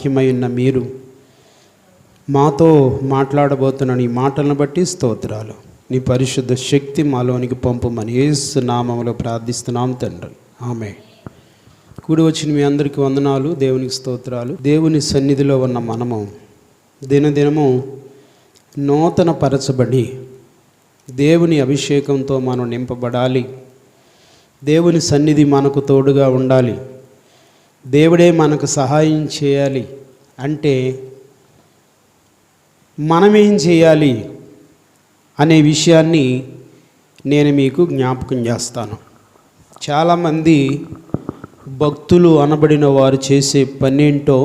వాక్యమై ఉన్న మీరు మాతో మాట్లాడబోతున్న నీ మాటలను బట్టి స్తోత్రాలు. నీ పరిశుద్ధ శక్తి మాలోనికి పంపమని యేసు నామములో ప్రార్థిస్తున్నాం తండ్రి, ఆమేన్. కూడి వచ్చిన మీ అందరికీ వందనాలు, దేవునికి స్తోత్రాలు. దేవుని సన్నిధిలో ఉన్న మనము దినదినము నూతన పరచబడి దేవుని అభిషేకంతో మనం నింపబడాలి. దేవుని సన్నిధి మనకు తోడుగా ఉండాలి. దేవుడే మనకు సహాయం చేయాలి అంటే మనమేం చేయాలి అనే విషయాన్ని నేను మీకు జ్ఞాపకం చేస్తాను. చాలామంది భక్తులు అనబడిన వారు చేసే పనేంటో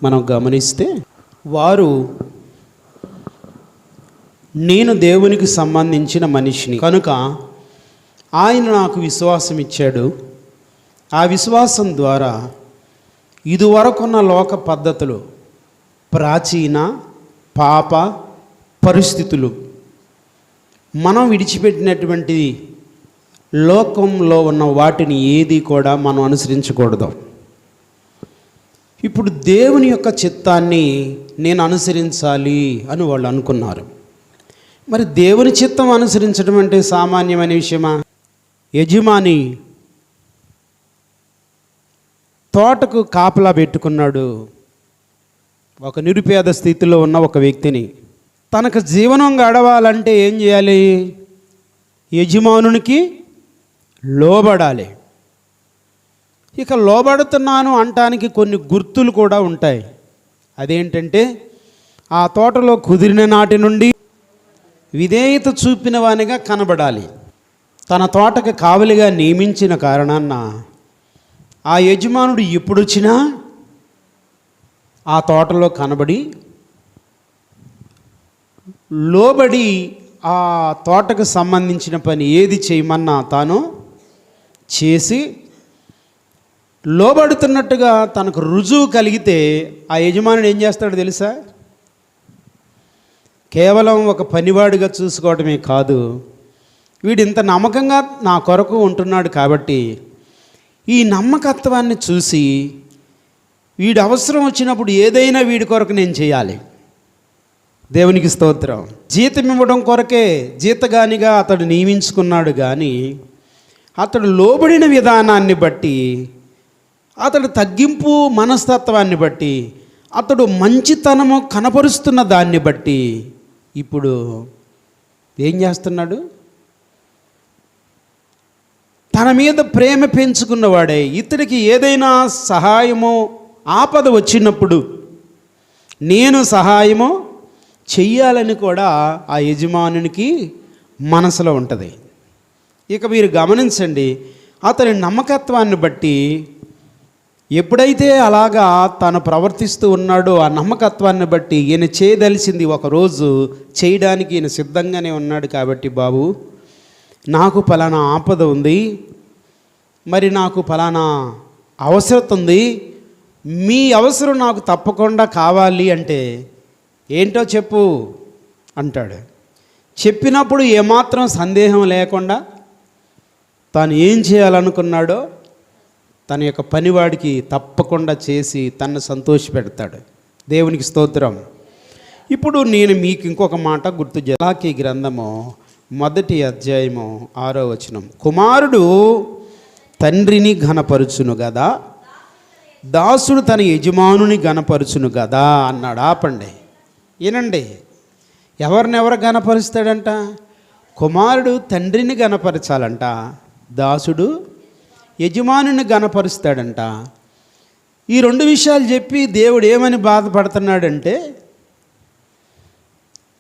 మనం గమనిస్తే, వారు నేను దేవునికి సంబంధించిన మనిషిని కనుక ఆయన నాకు విశ్వాసం ఇచ్చాడు, ఆ విశ్వాసం ద్వారా ఇదివరకున్న లోక పద్ధతులు, ప్రాచీన పాప పరిస్థితులు, మనం విడిచిపెట్టినటువంటి లోకంలో ఉన్న వాటిని ఏది కూడా మనం అనుసరించకూడదు. ఇప్పుడు దేవుని యొక్క చిత్తాన్ని నేను అనుసరించాలి అని వాళ్ళు అనుకున్నారు. మరి దేవుని చిత్తం అనుసరించడం అంటే సామాన్యమైన విషయమా? యజమాని తోటకు కాపలా పెట్టుకున్నాడు ఒక నిరుపేద స్థితిలో ఉన్న ఒక వ్యక్తిని. తనకు జీవనం గడవాలంటే ఏం చేయాలి? యజమానునికి లోబడాలి. ఇక లోబడుతున్నాను అంటానికి కొన్ని గుర్తులు కూడా ఉంటాయి. అదేంటంటే, ఆ తోటలో కుదిరిన నాటి నుండి విధేయత చూపిన వానిగా కనబడాలి. తన తోటకు కావలిగా నియమించిన కారణాన ఆ యజమానుడు ఎప్పుడొచ్చినా ఆ తోటలో కనబడి లోబడి ఆ తోటకు సంబంధించిన పని ఏది చేయమన్నా తాను చేసి లోబడుతున్నట్టుగా తనకు రుజువు కలిగితే ఆ యజమానుడు ఏం చేస్తాడో తెలుసా? కేవలం ఒక పనివాడిగా చూసుకోవడమే కాదు, వీడు ఇంత నమ్మకంగా నా కొరకు ఉంటున్నాడు కాబట్టి ఈ నమ్మకత్వాన్ని చూసి వీడి అవసరం వచ్చినప్పుడు ఏదైనా వీడి కొరకు నేను చేయాలి. దేవునికి స్తోత్రం. జీతం ఇవ్వడం కొరకే జీతగానిగా అతడు నియమించుకున్నాడు, కానీ అతడు లోబడిన విధానాన్ని బట్టి, అతడు తగ్గింపు మనస్తత్వాన్ని బట్టి, అతడు మంచితనము కనపరుస్తున్న దాన్ని బట్టి ఇప్పుడు ఏం చేస్తున్నాడు? తన మీద ప్రేమ పెంచుకున్నవాడే ఇతడికి ఏదైనా సహాయము ఆపద వచ్చినప్పుడు నేను సహాయము చెయ్యాలని కూడా ఆ యజమానునికి మనసులో ఉంటుంది. ఇక మీరు గమనించండి, అతని నమ్మకత్వాన్ని బట్టి ఎప్పుడైతే అలాగా తాను ప్రవర్తిస్తూ ఉన్నాడో ఆ నమ్మకత్వాన్ని బట్టి ఈయన చేయదలిసింది ఒకరోజు చేయడానికి ఈయన సిద్ధంగానే ఉన్నాడు. కాబట్టి బాబు, నాకు ఫలానా ఆపద ఉంది, మరి నాకు ఫలానా అవసరం ఉంది, మీ అవసరం నాకు తప్పకుండా కావాలి అంటే ఏంటో చెప్పు అంటాడు. చెప్పినప్పుడు ఏమాత్రం సందేహం లేకుండా తాను ఏం చేయాలనుకున్నాడో తన యొక్క పనివాడికి తప్పకుండా చేసి తన్ను సంతోషపెడతాడు. దేవునికి స్తోత్రం. ఇప్పుడు నేను మీకు ఇంకొక మాట గుర్తు చేయాలి. మలాకీ గ్రంథము 1వ అధ్యాయము 6వ వచనం, కుమారుడు తండ్రిని ఘనపరుచును గదా, దాసుడు తన యజమానుని ఘనపరుచును గదా అన్నాడు. ఆపండి, ఏనండి, ఎవరినెవరు ఘనపరుస్తాడంట? కుమారుడు తండ్రిని ఘనపరచాలంట, దాసుడు యజమానుని ఘనపరుస్తాడంట. ఈ రెండు విషయాలు చెప్పి దేవుడు ఏమని బాధపడుతున్నాడంటే,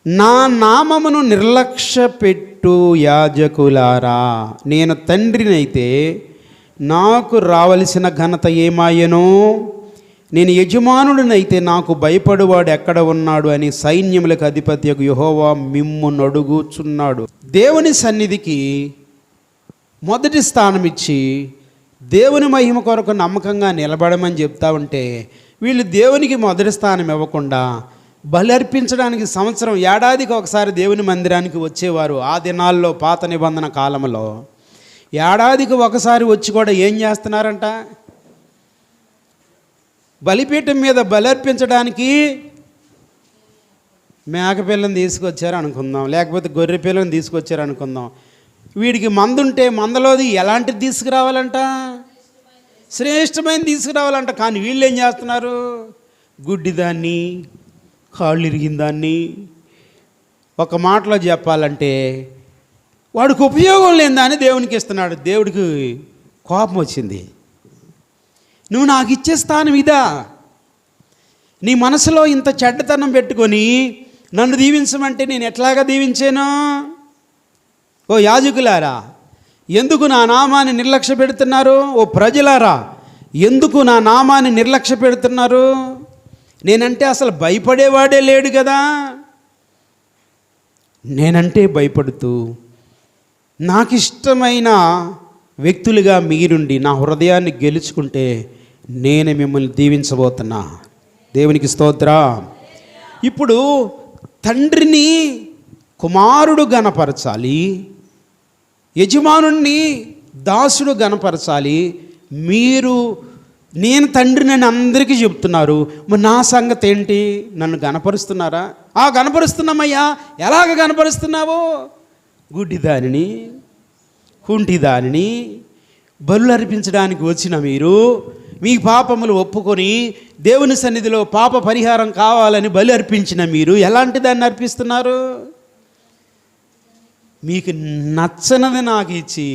నా నామమును నిర్లక్ష్య పెట్టు యాజకులారా, నేను తండ్రినైతే నాకు రావలసిన ఘనత ఏమాయనో, నేను యజమానుడినైతే నాకు భయపడువాడు ఎక్కడ ఉన్నాడు అని సైన్యములకు అధిపతి యెహోవా మిమ్ము నడుగుచున్నాడు. దేవుని సన్నిధికి మొదటి స్థానం ఇచ్చి దేవుని మహిమ కొరకు నమ్మకంగా నిలబడమని చెప్తా ఉంటే, వీళ్ళు దేవునికి మొదటి స్థానం ఇవ్వకుండా బలి అర్పించడానికి ఏడాదికి ఒకసారి దేవుని మందిరానికి వచ్చేవారు. ఆ దినాల్లో పాత నిబంధన కాలంలో ఏడాదికి ఒకసారి వచ్చి కూడా ఏం చేస్తున్నారంట? బలిపీఠం మీద బలర్పించడానికి మేకపిల్లని తీసుకొచ్చారు అనుకుందాం, లేకపోతే గొర్రె పిల్లని తీసుకొచ్చారు అనుకుందాం. వీడికి మందుంటే మందలోది ఎలాంటిది తీసుకురావాలంట? శ్రేష్టమైన తీసుకురావాలంట. కానీ వీళ్ళు ఏం చేస్తున్నారు? గుడ్డిదాన్ని, కాళ్ళు ఇరిగిన దాన్ని, ఒక మాటలో చెప్పాలంటే వాడికి ఉపయోగం లేని దాన్ని దేవునికి ఇస్తున్నాడు. దేవుడికి కోపం వచ్చింది. నువ్వు నాకు ఇచ్చే స్థానం ఇదా? నీ మనసులో ఇంత చెడ్డతనం పెట్టుకొని నన్ను దీవించమంటే నేను ఎట్లాగా దీవించాను? ఓ యాజకులారా, ఎందుకు నా నామాన్ని నిర్లక్ష్య పెడుతున్నారు? ఓ ప్రజలారా, ఎందుకు నా నామాన్ని నిర్లక్ష్య పెడుతున్నారు? నేనంటే అసలు భయపడేవాడే లేడు కదా. నేనంటే భయపడుతూ నాకు ఇష్టమైన వ్యక్తులుగా మీరుండి నా హృదయాన్ని గెలుచుకుంటే నేను మిమ్మల్ని దీవించబోతున్నా. దేవునికి స్తోత్రం. ఇప్పుడు తండ్రిని కుమారుడు గణపరచాలి, యజమానుణ్ణి దాసుడు గణపరచాలి. నేను తండ్రిని అని అందరికీ చెప్తున్నారు. మరి నా సంగతి ఏంటి? నన్ను గణపరుస్తున్నారా? గణపరుస్తున్నామయ్యా. ఎలాగ గణపరుస్తున్నావు? గుడ్డిదానిని, కుంటిదానిని బలులు అర్పించడానికి వచ్చిన మీరు మీ పాపములు ఒప్పుకొని దేవుని సన్నిధిలో పాప పరిహారం కావాలని బలి అర్పించిన మీరు ఎలాంటి దాన్ని అర్పిస్తున్నారు? మీకు నచ్చనది నాకు ఇచ్చి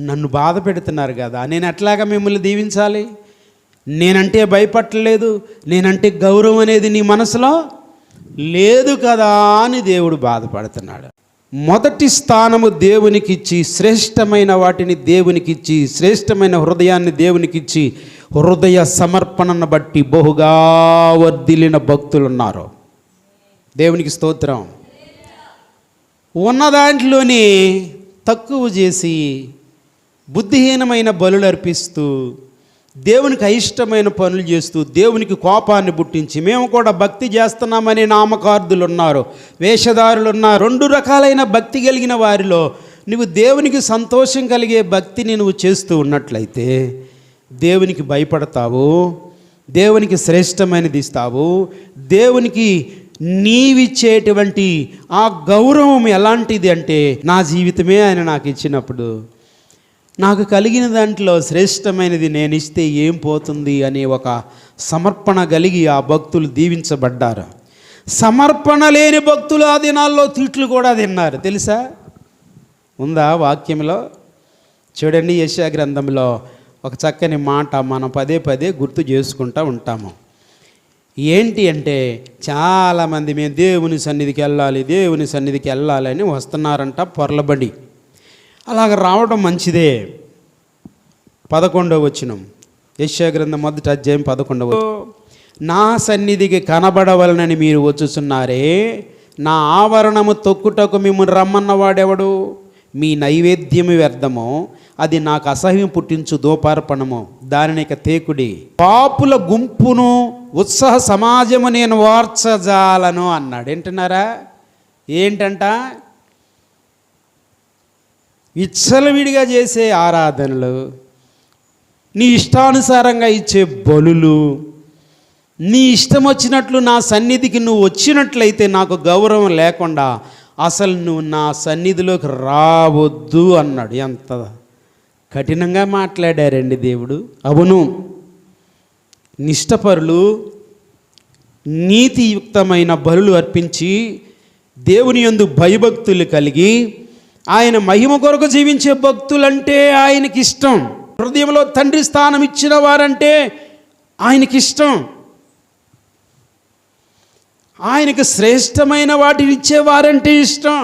నన్ను బాధ పెడుతున్నారు కదా. నేను ఎట్లాగా మిమ్మల్ని దీవించాలి? నేనంటే భయపడలేదు, నేనంటే గౌరవం అనేది నీ మనసులో లేదు కదా అని దేవుడు బాధపడుతున్నాడు. మొదటి స్థానము దేవునికిచ్చి, శ్రేష్టమైన వాటిని దేవునికిచ్చి, శ్రేష్టమైన హృదయాన్ని దేవునికిచ్చి, హృదయ సమర్పణను బట్టి బహుగా వర్ధిల్లిన భక్తులు ఉన్నారు. దేవునికి స్తోత్రం. ఉన్న దాంట్లోనే తక్కువ చేసి బుద్ధిహీనమైన బలులు అర్పిస్తూ దేవునికి అయిష్టమైన పనులు చేస్తూ దేవునికి కోపాన్ని పుట్టించి మేము కూడా భక్తి చేస్తున్నామనే నామకార్థులు ఉన్నారు, వేషధారులు ఉన్నారు. 2 రకాలైన భక్తి కలిగిన వారిలో నువ్వు దేవునికి సంతోషం కలిగే భక్తిని నువ్వు చేస్తూ ఉన్నట్లయితే దేవునికి భయపడతావు, దేవునికి శ్రేష్టమైనది ఇస్తావు. దేవునికి నీవిచ్చేటువంటి ఆ గౌరవం ఎలాంటిది అంటే, నా జీవితమే ఆయన నాకు ఇచ్చినప్పుడు నాకు కలిగిన దాంట్లో శ్రేష్టమైనది నేను ఇస్తే ఏం పోతుంది అనే ఒక సమర్పణ కలిగి ఆ భక్తులు దీవించబడ్డారు. సమర్పణ లేని భక్తులు ఆ దినాల్లో తిట్లు కూడా తిన్నారు. తెలుసా? ఉందా వాక్యంలో? చూడండి, యెషయా గ్రంథంలో ఒక చక్కని మాట మనం పదే పదే గుర్తు చేసుకుంటూ ఉంటాము. ఏంటి అంటే, చాలామంది మేము దేవుని సన్నిధికి వెళ్ళాలి, దేవుని సన్నిధికి వెళ్ళాలని వస్తున్నారంట పొరలబడి. అలాగ రావడం మంచిదే. 11వ వచనం, యెషయా గ్రంథం 1వ అధ్యాయం 11వ వచనం. నా సన్నిధికి కనబడవలనని మీరు వచ్చుచున్నారే, నా ఆవరణము తొక్కుటకు మిమ్మల్ని రమ్మన్నవాడెవడు? మీ నైవేద్యము వ్యర్థము, అది నాకు అసహ్యం పుట్టించు దోపార్పణము, దానిని ఇక తేకుడి. పాపుల గుంపును ఉత్సాహ సమాజము నేను వార్చజాలను అన్నాడు. ఏంటన్నారా? ఏంటంట? విచ్చలవిడిగా చేసే ఆరాధనలు, నీ ఇష్టానుసారంగా ఇచ్చే బలులు, నీ ఇష్టం వచ్చినట్లు నా సన్నిధికి నువ్వు వచ్చినట్లయితే నాకు గౌరవం లేకుండా అసలు నువ్వు నా సన్నిధిలోకి రావద్దు అన్నాడు. ఎంత కఠినంగా మాట్లాడారండి దేవుడు. అవును, నిష్టపరులు నీతియుక్తమైన బలులు అర్పించి దేవుని యందు భయభక్తులు కలిగి ఆయన మహిమ కొరకు జీవించే భక్తులంటే ఆయనకి ఇష్టం. హృదయంలో తండ్రి స్థానం ఇచ్చిన వారంటే ఆయనకి ఇష్టం. ఆయనకు శ్రేష్టమైన వాటిని ఇచ్చేవారంటే ఇష్టం.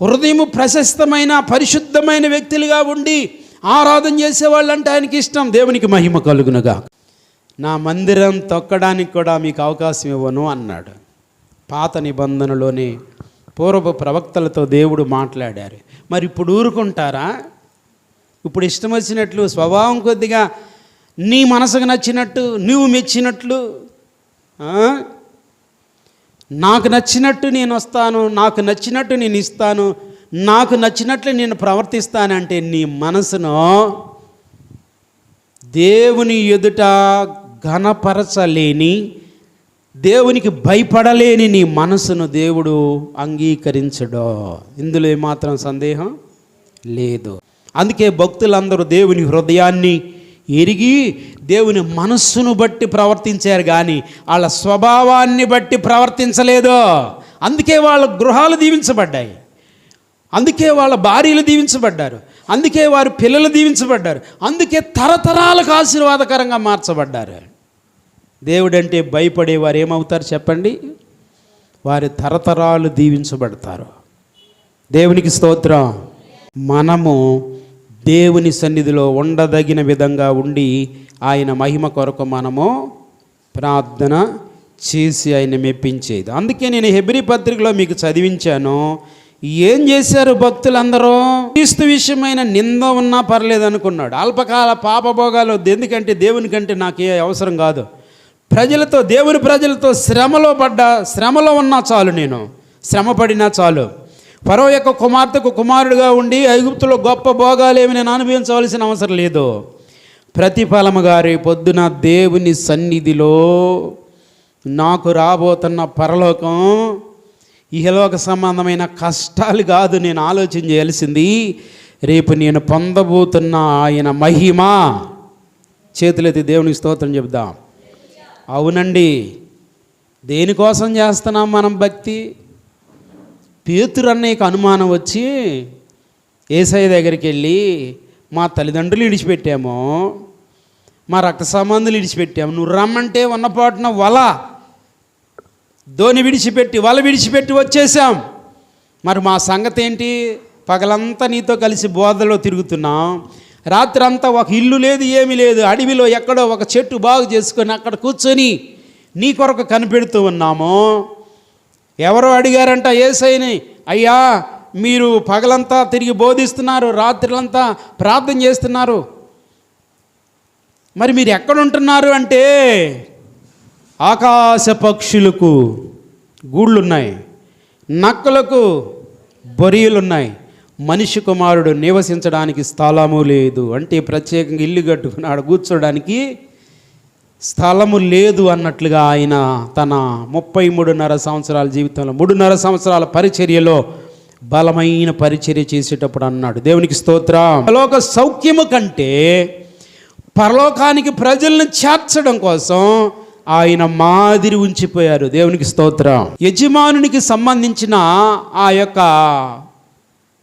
హృదయము ప్రశస్తమైన పరిశుద్ధమైన వ్యక్తులుగా ఉండి ఆరాధన చేసేవాళ్ళంటే ఆయనకి ఇష్టం. దేవునికి మహిమ కలుగునుగా. నా మందిరం తొక్కడానికి కూడా మీకు అవకాశం ఇవ్వను అన్నాడు. పాత నిబంధనలోనే పూర్వపు ప్రవక్తలతో దేవుడు మాట్లాడారు. మరి ఇప్పుడు ఊరుకుంటారా? ఇప్పుడు ఇష్టం వచ్చినట్లు స్వభావం కొద్దిగా నీ మనసుకు నచ్చినట్టు నువ్వు మెచ్చినట్లు, నాకు నచ్చినట్టు నేను వస్తాను, నాకు నచ్చినట్టు నేను ఇస్తాను, నాకు నచ్చినట్లు నేను ప్రవర్తిస్తానంటే నీ మనసును దేవుని ఎదుట ఘనపరచలేని, దేవునికి భయపడలేని నీ మనసును దేవుడు అంగీకరించడో, ఇందులో ఏమాత్రం సందేహం లేదు. అందుకే భక్తులందరూ దేవుని హృదయాన్ని ఎరిగి దేవుని మనస్సును బట్టి ప్రవర్తించారు, కానీ వాళ్ళ స్వభావాన్ని బట్టి ప్రవర్తించలేదు. అందుకే వాళ్ళ గృహాలు దీవించబడ్డాయి, అందుకే వాళ్ళ భార్యలు దీవించబడ్డారు, అందుకే వారి పిల్లలు దీవించబడ్డారు, అందుకే తరతరాలకు ఆశీర్వాదకరంగా మార్చబడ్డారు. దేవుడంటే భయపడేవారు ఏమవుతారు చెప్పండి? వారి తరతరాలు దీవించబడతారు. దేవునికి స్తోత్రం. మనము దేవుని సన్నిధిలో ఉండదగిన విధంగా ఉండి ఆయన మహిమ కొరకు మనము ప్రార్థన చేసి ఆయన మెప్పించేది. అందుకే నేను హెబ్రీ పత్రికలో మీకు చదివించాను. ఏం చేశారు భక్తులందరూ? క్రీస్తు విషయమైన నింద ఉన్నా పర్లేదు అనుకున్నాడు. అల్పకాల పాపభోగాలు వద్దు, ఎందుకంటే దేవుని కంటే నాకే అవసరం కాదు. ప్రజలతో, దేవుని ప్రజలతో శ్రమలో ఉన్నా చాలు, నేను శ్రమ పడినా చాలు. ఫరో యొక్క కుమార్తెకు కుమారుడుగా ఉండి ఐగుప్తులో గొప్ప భోగాలేమి నేను అనుభవించవలసిన అవసరం లేదు. ప్రతిఫలము గారి పొద్దున దేవుని సన్నిధిలో నాకు రాబోతున్న పరలోకం, ఇహలోక సంబంధమైన కష్టాలు కాదు నేను ఆలోచన చేయాల్సింది. రేపు నేను పొందబోతున్న ఆయన మహిమ. చేతులెత్తి దేవునికి స్తోత్రం చెప్దాం. అవునండి, దేనికోసం చేస్తున్నాం మనం భక్తి? పేతురు అన్నయ్యకు అనుమానం వచ్చి యేసయ్య దగ్గరికి వెళ్ళి, మా తల్లిదండ్రులు విడిచిపెట్టాము, మా రక్త సంబంధులు విడిచిపెట్టాము, నువ్వు రమ్మంటే ఉన్నపాటున ధోని విడిచిపెట్టి వల విడిచిపెట్టి వచ్చేసాం, మరి మా సంగతి ఏంటి? పగలంతా నీతో కలిసి బోధలో తిరుగుతున్నాం, రాత్రి అంతా ఒక ఇల్లు లేదు, ఏమీ లేదు, అడవిలో ఎక్కడో ఒక చెట్టు బాగు చేసుకొని అక్కడ కూర్చొని నీ కొరకు కనిపెడుతూ ఉన్నాము. ఎవరో అడిగారంట యేసయ్యని, అయ్యా మీరు పగలంతా తిరిగి బోధిస్తున్నారు, రాత్రులంతా ప్రార్థన చేస్తున్నారు, మరి మీరు ఎక్కడ ఉంటున్నారు అంటే, ఆకాశ పక్షులకు గూళ్ళున్నాయి, నక్కలకు బొరియలున్నాయి, మనిషి కుమారుడు నివసించడానికి స్థలము లేదు. అంటే ప్రత్యేకంగా ఇల్లు కట్టుకుని ఆడ కూర్చోడానికి స్థలము లేదు అన్నట్లుగా ఆయన తన 33.5 సంవత్సరాల జీవితంలో 3.5 సంవత్సరాల పరిచర్యలో బలమైన పరిచర్య చేసేటప్పుడు అన్నాడు. దేవునికి స్తోత్రం. పరలోక సౌఖ్యము కంటే పరలోకానికి ప్రజలను చేర్చడం కోసం ఆయన మాదిరి ఉంచిపోయారు. దేవునికి స్తోత్రం. యజమానునికి సంబంధించిన ఆ యొక్క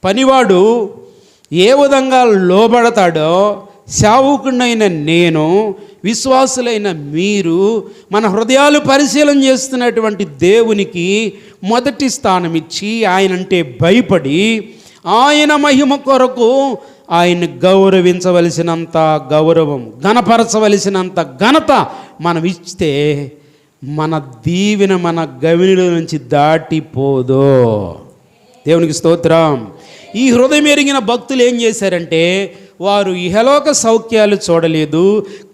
పనివాడు ఏ విధంగా లోబడతాడో, సేవకుడైన నేను, విశ్వాసులైన మీరు మన హృదయాలు పరిశీలన చేస్తున్నటువంటి దేవునికి మొదటి స్థానం ఇచ్చి ఆయనంటే భయపడి ఆయన మహిమ కొరకు ఆయన గౌరవించవలసినంత గౌరవం, ఘనపరచవలసినంత ఘనత మనం ఇస్తే మన దీవెన మన గవినిలో నుంచి దాటిపోదు. దేవునికి స్తోత్రం. ఈ హృదయం ఎరిగిన భక్తులు ఏం చేశారంటే, వారు ఇహలోక సౌఖ్యాలు చూడలేదు,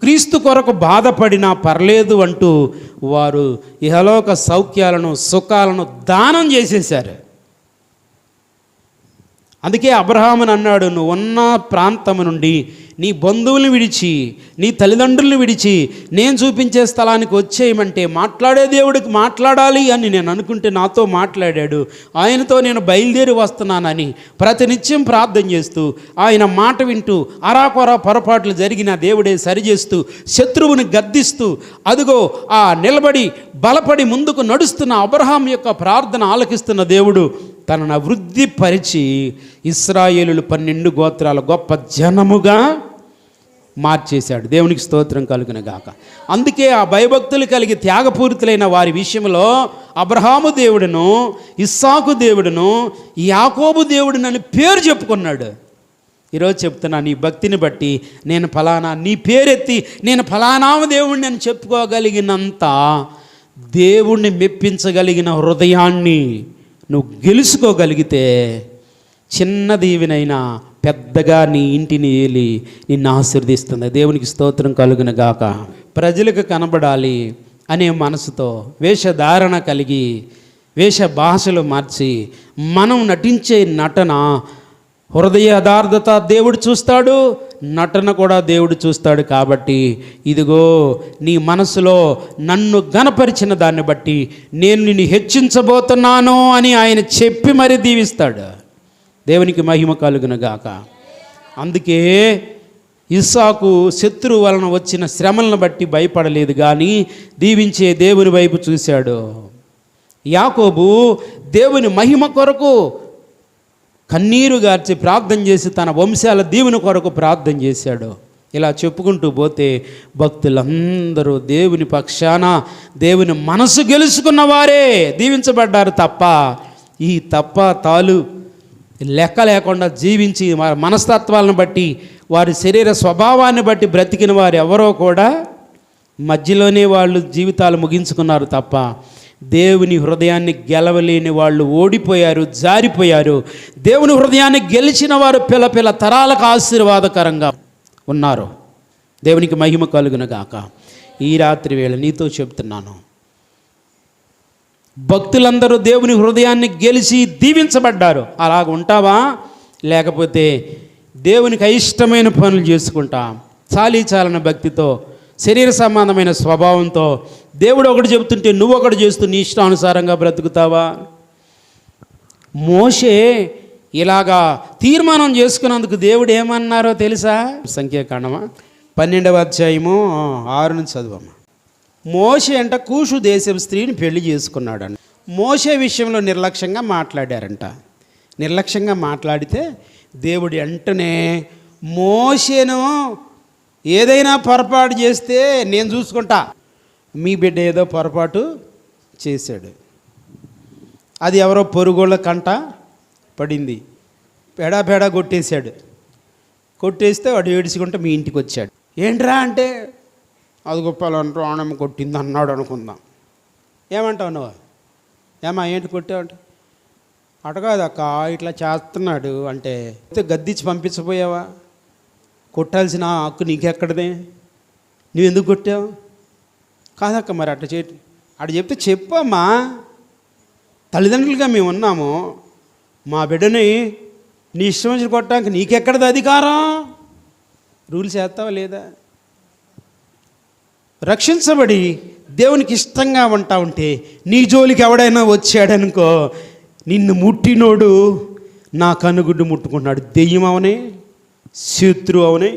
క్రీస్తు కొరకు బాధపడినా పర్లేదు అంటూ వారు ఇహలోక సౌఖ్యాలను, సుఖాలను దానం చేసేశారు. అందుకే అబ్రహాముని అన్నాడు, నువ్వు ఉన్న ప్రాంతము నుండి నీ బంధువులను విడిచి, నీ తల్లిదండ్రులను విడిచి నేను చూపించే స్థలానికి వచ్చేయమంటే, మాట్లాడే దేవుడికి మాట్లాడాలి అని నేను అనుకుంటే నాతో మాట్లాడాడు, ఆయనతో నేను బయలుదేరి వస్తున్నానని ప్రతినిత్యం ప్రార్థన చేస్తూ ఆయన మాట వింటూ అరాకొర పొరపాట్లు జరిగిన దేవుడే సరిచేస్తూ శత్రువుని గద్దిస్తూ అదిగో ఆ నిలబడి బలపడి ముందుకు నడుస్తున్న అబ్రహాం యొక్క ప్రార్థన ఆలకిస్తున్న దేవుడు తనను వృద్ధిపరిచి ఇశ్రాయేలులు 12 గోత్రాల గొప్ప జనముగా మార్చేశాడు. దేవునికి స్తోత్రం కలుగును గాక. అందుకే ఆ భయభక్తులు కలిగి త్యాగపూరితులైన వారి విషయంలో అబ్రహాము దేవుడును, ఇస్సాకు దేవుడును, యాకోబు దేవుడునని పేరు చెప్పుకున్నాడు. ఈరోజు చెప్తున్నా, నీ భక్తిని బట్టి నేను ఫలానా, నీ పేరెత్తి నేను ఫలానా దేవుడిని అని చెప్పుకోగలిగినంత దేవుణ్ణి మెప్పించగలిగిన హృదయాన్ని నువ్వు గెలుచుకోగలిగితే చిన్న దీవెనైనా పెద్దగా నీ ఇంటిని ఏలి నిన్ను ఆశీర్వదిస్తుంది. దేవునికి స్తోత్రం కలుగును గాక. ప్రజలకు కనబడాలి అనే మనసుతో వేషధారణ కలిగి వేష భాషలు మార్చి మనం నటించే నటన హృదయ యథార్థత దేవుడు చూస్తాడు, నటన కూడా దేవుడు చూస్తాడు. కాబట్టి ఇదిగో నీ మనసులో నన్ను గనపరిచిన దాన్ని బట్టి నేను నిన్ను హెచ్చించబోతున్నాను అని ఆయన చెప్పి మరి దీవిస్తాడు. దేవునికి మహిమ కలుగును గాక. అందుకే ఇస్సాకు శత్రువు వలన వచ్చిన శ్రమలను బట్టి భయపడలేదు, కానీ దీవించే దేవుని వైపు చూశాడు. యాకోబు దేవుని మహిమ కొరకు కన్నీరు గార్చి ప్రార్థన చేసి తన వంశాల దీవెన కొరకు ప్రార్థన చేశాడు. ఇలా చెప్పుకుంటూ పోతే భక్తులందరూ దేవుని పక్షాన దేవుని మనసు గెలుచుకున్న వారే దీవించబడ్డారు తప్ప ఈ తప్ప తాలు లెక్క లేకుండా జీవించి వారి మనస్తత్వాలను బట్టి వారి శరీర స్వభావాన్ని బట్టి బ్రతికిన వారు ఎవరో కూడా మధ్యలోనే వాళ్ళు జీవితాలు ముగించుకున్నారు తప్ప దేవుని హృదయాన్ని గెలవలేని వాళ్ళు ఓడిపోయారు, జారిపోయారు. దేవుని హృదయాన్ని గెలిచిన వారు పిల్ల తరాలకు ఆశీర్వాదకరంగా ఉన్నారు. దేవునికి మహిమ కలుగును గాక. ఈ రాత్రి వేళ నీతో చెప్తున్నాను, భక్తులందరూ దేవుని హృదయాన్ని గెలిచి దీవించబడ్డారు. అలాగ ఉంటావా? లేకపోతే దేవునికి అయిష్టమైన పనులు చేసుకుంటా చాలీచాలన భక్తితో శరీర సంబంధమైన స్వభావంతో దేవుడు ఒకటి చెబుతుంటే నువ్వు ఒకటి చేస్తూ నీ ఇష్టానుసారంగా బ్రతుకుతావా? మోషే ఇలాగా తీర్మానం చేసుకున్నందుకు దేవుడు ఏమన్నారో తెలుసా? సంఖ్యాకాండమా 12వ అధ్యాయము 6 నుంచి చదువమ్మా. మోషే అంట కూషు దేశం స్త్రీని పెళ్లి చేసుకున్నాడంట. మోషే విషయంలో నిర్లక్ష్యంగా మాట్లాడారంట. నిర్లక్ష్యంగా మాట్లాడితే దేవుడు వెంటనే మోషేను ఏదైనా పొరపాటు చేస్తే నేను చూసుకుంటా, మీ బిడ్డ ఏదో పొరపాటు చేశాడు, అది ఎవరో పొరుగోళ్ళ కంట పడింది, పెడా కొట్టేశాడు. కొట్టేస్తే వాడు ఏడుచుకుంటే మీ ఇంటికి వచ్చాడు. ఏంట్రా అంటే అది గొప్పలంటూ ఆనమ్మ కొట్టింది అన్నాడు అనుకుందాం. ఏమంటావు నువ్వు? ఏమా ఏంటి కొట్టావంటే అటకాదక్క ఇట్లా చేస్తున్నాడు అంటే గద్దించి పంపించబోయావా? కొట్టాల్సిన హక్కు నీకెక్కడదే? నువ్వు ఎందుకు కొట్టావు? కాదక్క మరి అటు చెప్తే చెప్పమ్మా, తల్లిదండ్రులుగా మేము ఉన్నాము, మా బిడ్డని నీ ఇష్టం వచ్చి కొట్టడానికి నీకెక్కడది అధికారం? రూల్స్ వేస్తావా లేదా? రక్షించబడి దేవునికి ఇష్టంగా ఉంటా ఉంటే నీ జోలికి ఎవడైనా వచ్చాడనుకో, నిన్ను ముట్టినోడు నా కనుగుడ్డు ముట్టుకుంటున్నాడు. దెయ్యం అవనే, శత్రువు అవనే,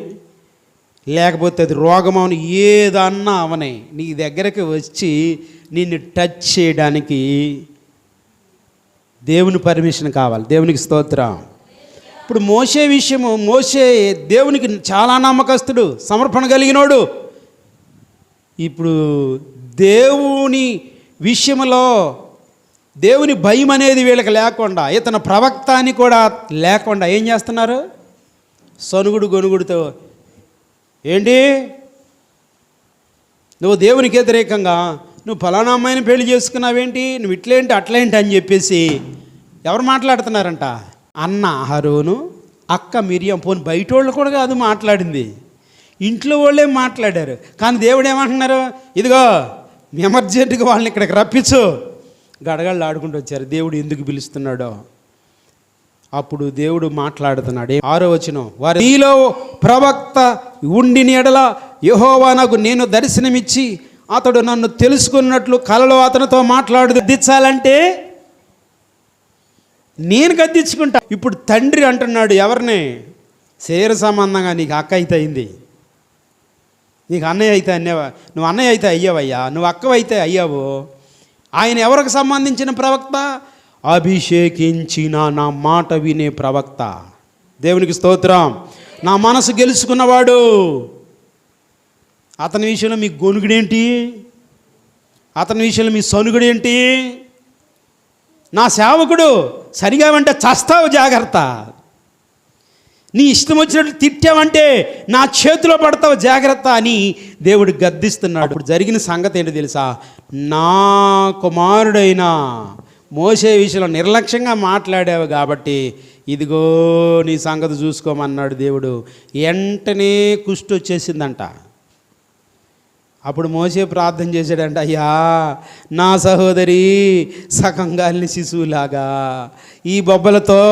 లేకపోతే అది రోగం అవని, ఏదన్నా అవనే నీ దగ్గరకు వచ్చి నిన్ను టచ్ చేయడానికి దేవుని పర్మిషన్ కావాలి. దేవునికి స్తోత్రం. ఇప్పుడు మోషే విషయము, మోషే దేవునికి చాలా నమ్మకస్తుడు, సమర్పణ కలిగినోడు. ఇప్పుడు దేవుని విషయంలో దేవుని భయం అనేది వీళ్ళకి లేకుండా, ఇతను ప్రవక్త అని కూడా లేకుండా ఏం చేస్తున్నారు? సనుగుడు గొనుగుడితో ఏంటి నువ్వు దేవునికి వ్యతిరేకంగా నువ్వు ఫలానా అమ్మాయిని పెళ్లి చేసుకున్నావేంటి, నువ్వు ఇట్లేంటి అట్లేంటి అని చెప్పేసి ఎవరు మాట్లాడుతున్నారంట? అన్న అహరోను, అక్క మిరియం. పోని బయట వాళ్ళు కూడా కాదు మాట్లాడింది, ఇంట్లో వాళ్ళే మాట్లాడారు. కానీ దేవుడు ఏమంటున్నారు? ఇదిగో ఎమర్జెంట్గా వాళ్ళని ఇక్కడికి రప్పించు. గడగళ్ళు ఆడుకుంటూ వచ్చారు. దేవుడు ఎందుకు పిలుస్తున్నాడో అప్పుడు దేవుడు మాట్లాడుతున్నాడు. 6వ వచనం, వారి నీలో ప్రవక్త ఉండిన ఎడల యెహోవా నాకు నేను దర్శనమిచ్చి అతడు నన్ను తెలుసుకున్నట్లు కలలో అతనితో మాట్లాడు. గద్దించాలంటే నేను గద్దించుకుంటా. ఇప్పుడు తండ్రి అంటున్నాడు ఎవరిని? శరీర సంబంధంగా నీకు అక్క అయితే అయింది, నీకు అన్నయ్య అయితే అన్నేవా, నువ్వు అన్నయ్య అయితే అయ్యావయ్యా, నువ్వు అక్కవైతే అయ్యావు. ఆయన ఎవరికి సంబంధించిన ప్రవక్త? అభిషేకించిన నా మాట వినే ప్రవక్త. దేవునికి స్తోత్రం. నా మనసు గెలుచుకున్నవాడు. అతని విషయంలో మీ గొనుగుడేంటి? అతని విషయంలో మీ సనుగుడేంటి? నా సేవకుడు సరిగా అంటే చస్తావు, జాగ్రత్త. నీ ఇష్టం వచ్చినట్లు తిట్టావంటే నా చేతిలో పడతావు, జాగ్రత్త అని దేవుడు గద్దిస్తున్నాడు. ఇప్పుడు జరిగిన సంగతి ఏంటో తెలుసా? నా కుమారుడైన మోషే విషయంలో నిర్లక్ష్యంగా మాట్లాడావు కాబట్టి ఇదిగో నీ సంగతి చూసుకోమన్నాడు దేవుడు. వెంటనే కుష్టి వచ్చేసిందంట. అప్పుడు మోసే ప్రార్థన చేశాడంట, అయ్యా నా సహోదరి సగం గాలిని శిశువులాగా ఈ బొబ్బలతో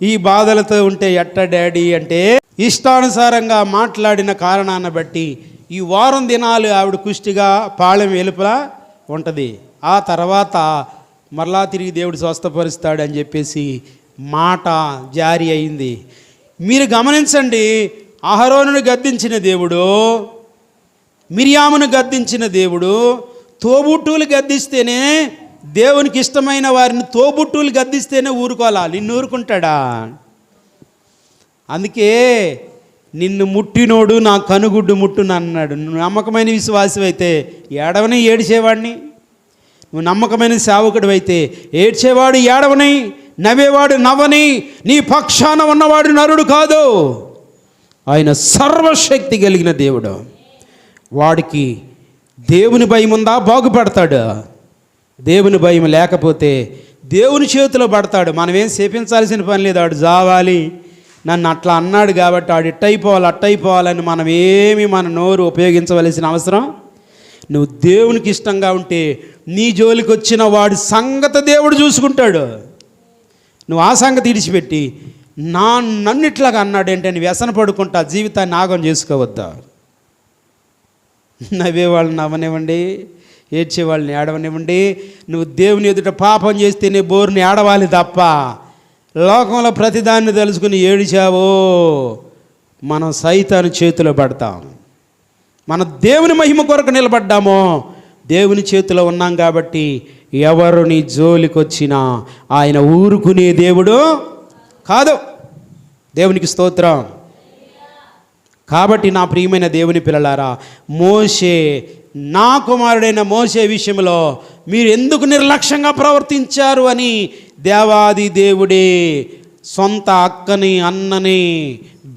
ఈ బాధలతో ఉంటే ఎట్ట డాడీ అంటే, ఇష్టానుసారంగా మాట్లాడిన కారణాన్ని బట్టి ఈ వారం దినాలు ఆవిడ కుష్టిగా పాళెం వెలుపల ఉంటుంది. ఆ తర్వాత మరలా తిరిగి దేవుడు స్వస్థపరుస్తాడు అని చెప్పేసి మాట జారీ అయింది. మీరు గమనించండి, అహరోనును గద్దించిన దేవుడు, మిరియామును గద్దించిన దేవుడు, తోబుట్టువులు గద్దిస్తేనే, దేవునికి ఇష్టమైన వారిని తోబుట్టువులు గద్దిస్తేనే ఊరుకోవాలా, నిన్ను ఊరుకుంటాడా? అందుకే నిన్ను ముట్టినోడు నా కనుగుడ్డు ముట్టును అన్నాడు. నువ్వు నమ్మకమైన విశ్వాసం అయితే ఏడవని ఏడిచేవాడిని, నువ్వు నమ్మకమైన సేవకుడు అయితే ఏడ్చేవాడు ఏడవని, నవ్వేవాడు నవ్వని, నీ పక్షాన ఉన్నవాడు నరుడు కాదు, ఆయన సర్వశక్తి కలిగిన దేవుడు. వాడికి దేవుని భయం ఉందా, బాగుపడతాడు. దేవుని భయం లేకపోతే దేవుని చేతిలో పడతాడు. మనమేం సేపించాల్సిన పని లేదు. వాడు జావాలి, నన్ను అట్లా అన్నాడు కాబట్టి వాడు అట్టయిపోవాలని మనం ఏమి మన నోరు ఉపయోగించవలసిన అవసరం. నువ్వు దేవునికి ఇష్టంగా ఉంటే నీ జోలికి వచ్చిన వాడి సంగతి దేవుడు చూసుకుంటాడు. నువ్వు ఆ సంగతి ఇడిచిపెట్టి నన్ను ఇట్లాగా అన్నాడేంటి అని వ్యసన పడుకుంటా జీవితాన్ని నాగం చేసుకోవద్దా. నవ్వేవాళ్ళని నవ్వనివ్వండి, ఏడ్చేవాళ్ళని ఏడవనివ్వండి. నువ్వు దేవుని ఎదుట పాపం చేస్తేనే బోరుని ఏడవాలి తప్ప, లోకంలో ప్రతిదాన్ని తెలుసుకుని ఏడిచావో మనం సైతాను చేతిలో పడతాం. మనం దేవుని మహిమ కొరకు నిలబడ్డామో దేవుని చేతిలో ఉన్నాం కాబట్టి ఎవరు నీ జోలికి వచ్చినా ఆయన ఊరుకునే దేవుడు కాదు. దేవునికి స్తోత్రం. కాబట్టి నా ప్రియమైన దేవుని పిల్లలారా, మోషే, నా కుమారుడైన మోషే విషయంలో మీరు ఎందుకు నిర్లక్ష్యంగా ప్రవర్తించారు అని దేవాది దేవుడే సొంత అక్కని అన్నని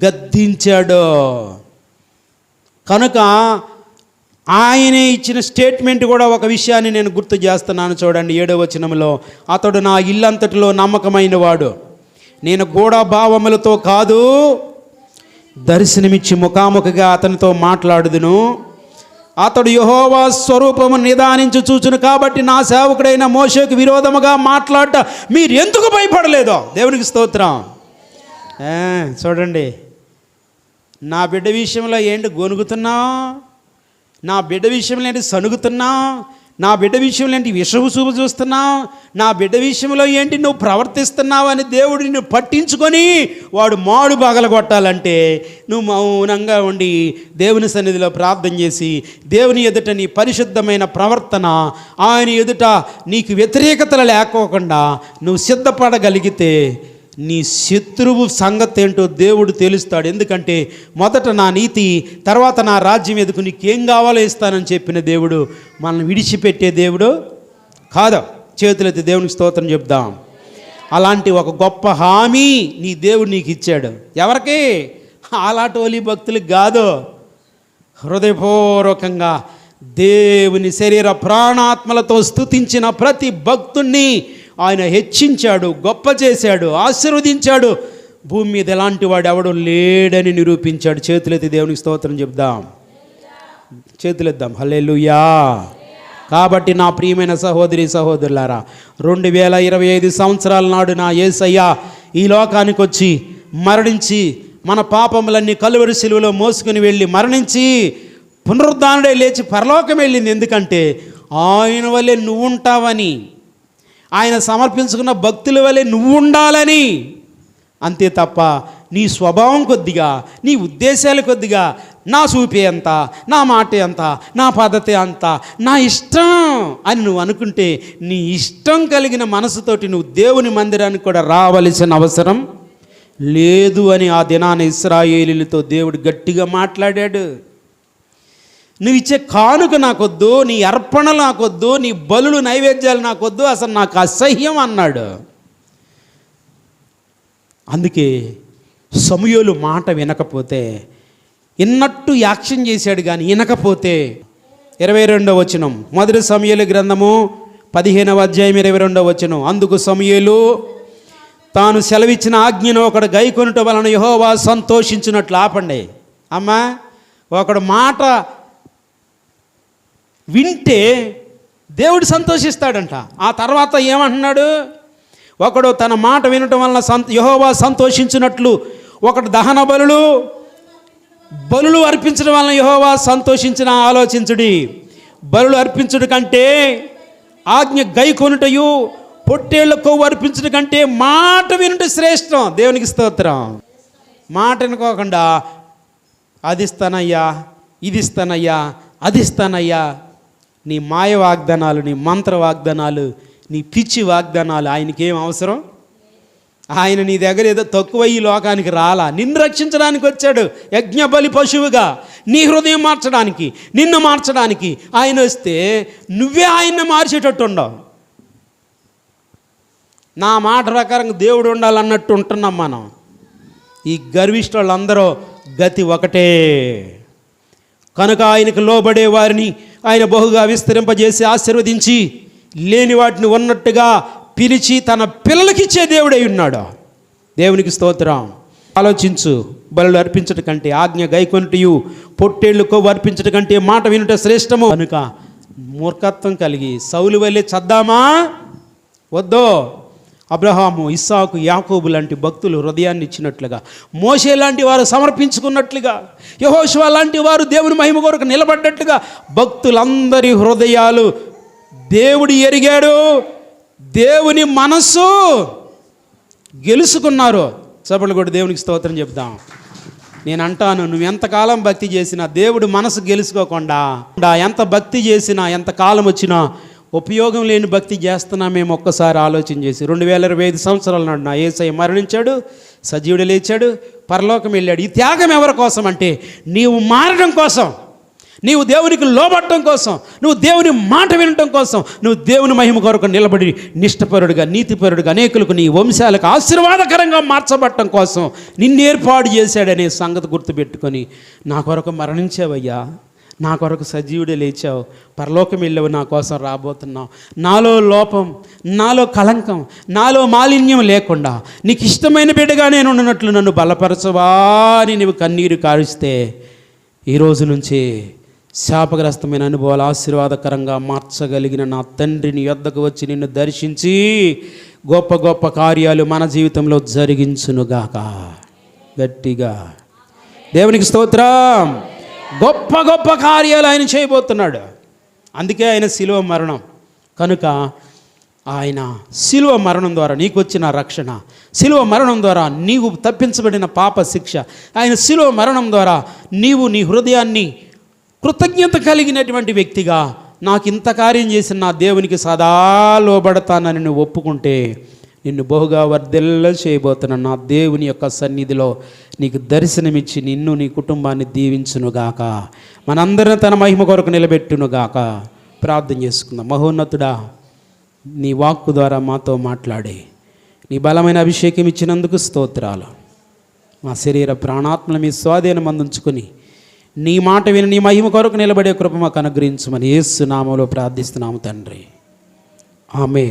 గద్దించాడు. కనుక ఆయనే ఇచ్చిన స్టేట్మెంట్ కూడా ఒక విషయాన్ని నేను గుర్తు చేస్తున్నాను. చూడండి 7వ వచనంలో, అతడు నా ఇల్లంతటిలో నమ్మకమైన వాడు, నేను గూఢభావములతో కాదు దర్శనమిచ్చి ముఖాముఖిగా అతనితో మాట్లాడుదును. అతడు యెహోవా స్వరూపము నిదానించి చూచును కాబట్టి నా సేవకుడైన మోషేకు విరోధముగా మాట్లాడ మీరు ఎందుకు భయపడలేదో. దేవునికి స్తోత్రం. చూడండి, నా బిడ్డ విషయంలో ఏంటి గొనుగుతున్నావు, నా బిడ్డ విషయంలో ఏంటి సనుగుతున్నావు, నా బిడ్డ విషయంలో ఏంటి విషపు చూపు చూస్తున్నావు, నా బిడ్డ విషయంలో ఏంటి నువ్వు ప్రవర్తిస్తున్నావు అని దేవుడు నిన్ను పట్టించుకొని వాడు మాడు పగలగొట్టాలంటే నువ్వు మౌనంగా ఉండి దేవుని సన్నిధిలో ప్రార్థన చేసి దేవుని ఎదుట నీ పరిశుద్ధమైన ప్రవర్తన, ఆయన ఎదుట నీకు వ్యతిరేకతలు లేకోకుండా నువ్వు సిద్ధపడగలిగితే నీ శత్రువు సంగతి ఏంటో దేవుడు తెలుస్తాడు. ఎందుకంటే మొదట నా నీతి, తర్వాత నా రాజ్యం ఎదుకు నీకేం కావాలో ఇస్తానని చెప్పిన దేవుడు మనల్ని విడిచిపెట్టే దేవుడు కాదు. చేతులెత్తి దేవునికి స్తోత్రం చెప్దాం. అలాంటి ఒక గొప్ప హామీ నీ దేవుడు నీకు ఇచ్చాడు. ఎవరికి? ఆలాటోలి భక్తులకు కాదు. హృదయపూర్వకంగా దేవుని శరీర ప్రాణాత్మలతో స్తుతించిన ప్రతి భక్తుణ్ణి ఆయన హెచ్చించాడు, గొప్ప చేశాడు, ఆశీర్వదించాడు. భూమి మీద ఎలాంటి వాడు ఎవడు లేడని నిరూపించాడు. చేతులెత్తి దేవునికి స్తోత్రం చెప్దాం, చేతులెద్దాం. హల్లెలూయా. కాబట్టి నా ప్రియమైన సహోదరి సహోదరులారా, 2025 సంవత్సరాల నాడు నా యేసయ్య ఈ లోకానికి వచ్చి మరణించి మన పాపములన్నీ కలువరి శిలువలో మోసుకుని వెళ్ళి మరణించి పునరుద్ధానుడే లేచి పరలోకం వెళ్ళింది. ఎందుకంటే ఆయన వల్లే నువ్వు ఉంటావని, ఆయన సమర్పించుకున్న భక్తుల వల్లే నువ్వు ఉండాలని. అంతే తప్ప నీ స్వభావం కొద్దిగా, నీ ఉద్దేశాలు కొద్దిగా, నా చూపే అంత, నా మాట అంత, నా పద్ధతి అంత, నా ఇష్టం అని నువ్వు అనుకుంటే నీ ఇష్టం కలిగిన మనసుతోటి నువ్వు దేవుని మందిరానికి కూడా రావలసిన అవసరం లేదు అని ఆ దినాన ఇశ్రాయేలీయులతో దేవుడు గట్టిగా మాట్లాడాడు. నువ్వు ఇచ్చే కానుక నాకొద్దు, నీ అర్పణలు నాకొద్దు, నీ బలులు నైవేద్యాలు నాకొద్దు, అసలు నాకు అసహ్యం అన్నాడు. అందుకే సమూయేలు మాట వినకపోతే, ఇన్నట్టు యాక్షన్ చేశాడు కానీ వినకపోతే, 22వ వచనం, మొదటి సమూయేలు గ్రంథము 15వ అధ్యాయం 22వ వచనం, అందుకు సమూయేలు తాను సెలవిచ్చిన ఆజ్ఞను ఒకడు గైకొనుట వలన యెహోవా సంతోషించినట్లు. ఆపండి అమ్మా, ఒకడు మాట వింటే దేవుడు సంతోషిస్తాడంట. ఆ తర్వాత ఏమంటున్నాడు, ఒకడు తన మాట వినటం వలన యెహోవా సంతోషించినట్లు ఒకడు దహన బలులు అర్పించడం వలన యెహోవా సంతోషించిన ఆలోచించుడి. బలులు అర్పించుడు కంటే ఆజ్ఞ గైకొనుటయు పొట్టేళ్ల కొవ్వు అర్పించుడు కంటే మాట వినుట శ్రేష్టం. దేవునికి స్తోత్రం. మాట వినుకోకుండా అది ఇస్తానయ్యా, ఇది ఇస్తానయ్యా, అది ఇస్తానయ్యా, నీ మాయ వాగ్దానాలు, నీ మంత్ర వాగ్దానాలు, నీ పిచ్చి వాగ్దానాలు ఆయనకేం అవసరం? ఆయన నీ దగ్గర ఏదో తక్కువ ఈ లోకానికి రాలా, నిన్ను రక్షించడానికి వచ్చాడు. యజ్ఞబలి పశువుగా నీ హృదయం మార్చడానికి, నిన్ను మార్చడానికి ఆయన వస్తే నువ్వే ఆయన్ని మార్చేటట్టు ఉండవు. నా మాట ప్రకారంగా దేవుడు ఉండాలన్నట్టు ఉంటున్నాం మనం. ఈ గర్విష్ఠ వాళ్ళందరూ గతి ఒకటే. కనుక ఆయనకు లోబడే వారిని ఆయన బహుగా విస్తరింపజేసి ఆశీర్వదించి లేని వాటిని ఉన్నట్టుగా పిలిచి తన పిల్లలకిచ్చే దేవుడై ఉన్నాడు. దేవునికి స్తోత్రం. ఆలోచించు. బలులు అర్పించట కంటే ఆజ్ఞ గైకొనుటయు పొట్టేళ్లు కొవ్వు అర్పించట కంటే మాట వినుట శ్రేష్టము. కనుక మూర్ఖత్వం కలిగి సౌలు వల్లే చద్దామా వద్దో, అబ్రహాము, ఇస్సాకు, యాకోబు లాంటి భక్తులు హృదయాన్ని ఇచ్చినట్లుగా, మోషే లాంటి వారు సమర్పించుకున్నట్లుగా, యెహోషువ లాంటి వారు దేవుని మహిమ కొరకు నిలబడ్డట్టుగా భక్తులందరి హృదయాలు దేవుడు ఎరిగాడు. దేవుని మనస్సు గెలుచుకున్నారు. చప్పట్లు కొట్టి దేవునికి స్తోత్రం చెప్దాం. నేను అంటాను, నువ్వు ఎంతకాలం భక్తి చేసినా దేవుడు మనసు గెలుచుకోకుండా, ఎంత భక్తి చేసినా, ఎంత కాలం వచ్చినా ఉపయోగం లేని భక్తి చేస్తున్నామేమో ఒక్కసారి ఆలోచన చేసి. 2025 సంవత్సరాల నాడు నా యేసయ్య మరణించాడు, సజీవుడు లేచాడు, పరలోకం వెళ్ళాడు. ఈ త్యాగం ఎవరి కోసం అంటే నీవు మారడం కోసం, నీవు దేవునికి లోబడటం కోసం, నువ్వు దేవుని మాట వినటం కోసం, నువ్వు దేవుని మహిమ కొరకు నిలబడి నిష్ఠపరుడుగా, నీతిపరుడుగా, అనేకులకు నీ వంశాలకు ఆశీర్వాదకరంగా మార్చబడటం కోసం నిన్ను ఏర్పాటు చేశాడనే సంగతి గుర్తుపెట్టుకొని, నా కొరకు మరణించావయ్యా, నా కొరకు సజీవుడే లేచావు, పరలోకం వెళ్ళావు, నా కోసం రాబోతున్నావు, నాలో లోపం, నాలో కళంకం, నాలో మాలిన్యం లేకుండా నీకు ఇష్టమైన బిడ్డగా నేను ఉన్నట్లు నన్ను బలపరచవా అని నువ్వు కన్నీరు కారుస్తే ఈ రోజు నుంచి శాపగ్రస్తమైన అనుభవాలు ఆశీర్వాదకరంగా మార్చగలిగిన నా తండ్రిని యొద్దకు వచ్చి నిన్ను దర్శించి గొప్ప గొప్ప కార్యాలు మన జీవితంలో జరిగించునుగాక. గట్టిగా దేవునికి స్తోత్రం. గొప్ప గొప్ప కార్యాలు ఆయన చేయబోతున్నాడు. అందుకే ఆయన శిలువ మరణం. కనుక ఆయన శిలువ మరణం ద్వారా నీకు వచ్చిన రక్షణ, శిలువ మరణం ద్వారా నీవు తప్పించబడిన పాప శిక్ష, ఆయన శిలువ మరణం ద్వారా నీవు నీ హృదయాన్ని కృతజ్ఞత కలిగినటువంటి వ్యక్తిగా, నాకు ఇంత కార్యం చేసిన నా దేవునికి సదా లోబడతానని నువ్వు ఒప్పుకుంటే నిన్ను బహుగా వర్ధిల్ల చేయబోతున్న నా దేవుని యొక్క సన్నిధిలో నీకు దర్శనమిచ్చి నిన్ను నీ కుటుంబాన్ని దీవించునుగాక, మనందరిని తన మహిమ కొరకు నిలబెట్టునుగాక. ప్రార్థన చేసుకుందాం. మహోన్నతుడా, నీ వాక్కు ద్వారా మాతో మాట్లాడి నీ బలమైన అభిషేకం ఇచ్చినందుకు స్తోత్రాలు. మా శరీర ప్రాణాత్మల మీ స్వాధీనం అందించుకొని నీ మాట విని నీ మహిమ కొరకు నిలబడే కృప మాకు అనుగ్రహించమని యేసు నామములో ప్రార్థిస్తున్నాము తండ్రి. ఆమేన్.